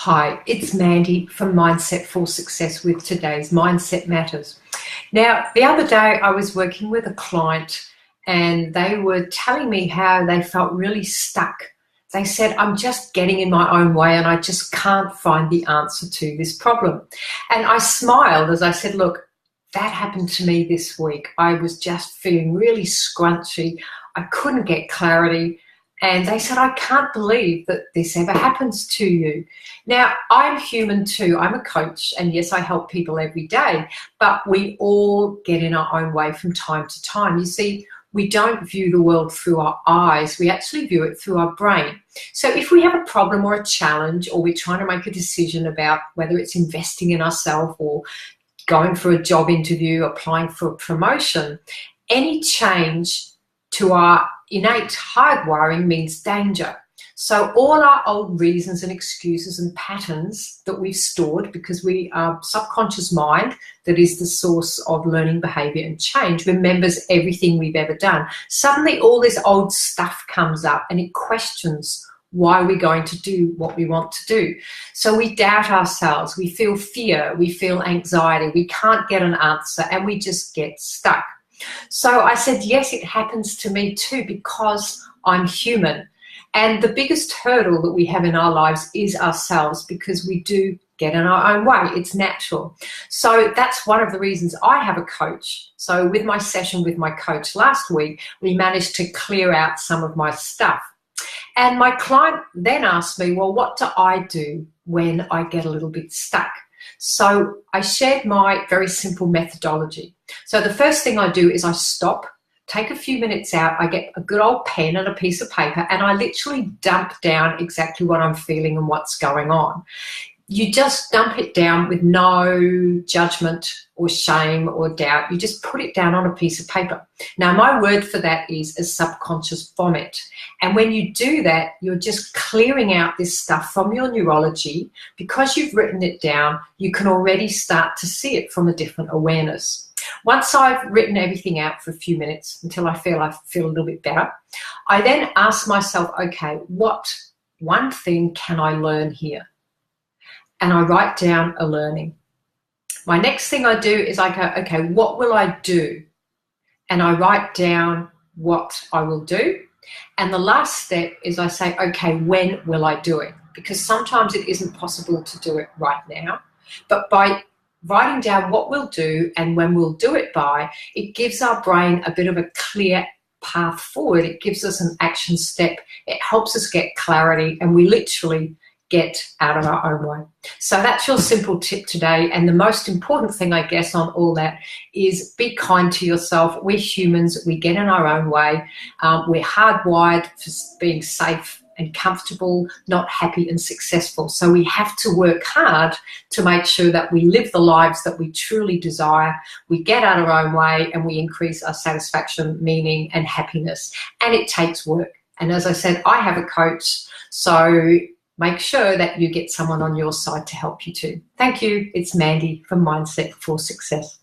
Hi, it's Mandy from Mindset for Success with today's Mindset Matters. Now, the other day I was working with a client and they were telling me how they felt really stuck. They said, I'm just getting in my own way and I just can't find the answer to this problem. And I smiled as I said, look, that happened to me this week. I was just feeling really scrunchy. I couldn't get clarity. And they said, I can't believe that this ever happens to you. Now, I'm human too. I'm a coach, and yes, I help people every day, but we all get in our own way from time to time. You see, we don't view the world through our eyes. We actually view it through our brain. So if we have a problem or a challenge, or we're trying to make a decision about whether it's investing in ourselves or going for a job interview, applying for a promotion, any change to our innate hardwiring means danger. So all our old reasons and excuses and patterns that we've stored, because we are subconscious mind that is the source of learning behavior and change, remembers everything we've ever done. Suddenly all this old stuff comes up and it questions why we're going to do what we want to do. So we doubt ourselves, we feel fear, we feel anxiety, we can't get an answer, and we just get stuck. So I said, yes, it happens to me too, because I'm human. And the biggest hurdle that we have in our lives is ourselves, because we do get in our own way. It's natural. So that's one of the reasons I have a coach. So with my session with my coach last week, we managed to clear out some of my stuff. And my client then asked me, well, what do I do when I get a little bit stuck? So I shared my very simple methodology. So the first thing I do is I stop, take a few minutes out, I get a good old pen and a piece of paper, and I literally dump down exactly what I'm feeling and what's going on. You just dump it down with no judgment or shame or doubt. You just put it down on a piece of paper. Now, my word for that is a subconscious vomit. And when you do that, you're just clearing out this stuff from your neurology. Because you've written it down, you can already start to see it from a different awareness. Once I've written everything out for a few minutes until I feel a little bit better, I then ask myself, okay, what one thing can I learn here? And I write down a learning. My next thing I do is I go, okay, what will I do? And I write down what I will do. And the last step is I say, okay, when will I do it? Because sometimes it isn't possible to do it right now. But by writing down what we'll do and when we'll do it by, it gives our brain a bit of a clear path forward. It gives us an action step. It helps us get clarity, and we literally get out of our own way. So that's your simple tip today. And the most important thing, I guess, on all that is be kind to yourself. We're humans. We get in our own way. We're hardwired for being safe and comfortable, not happy and successful. So we have to work hard to make sure that we live the lives that we truly desire. We get out of our own way and we increase our satisfaction, meaning, and happiness. And it takes work. And as I said, I have a coach. So make sure that you get someone on your side to help you too. Thank you. It's Mandy from Mindset for Success.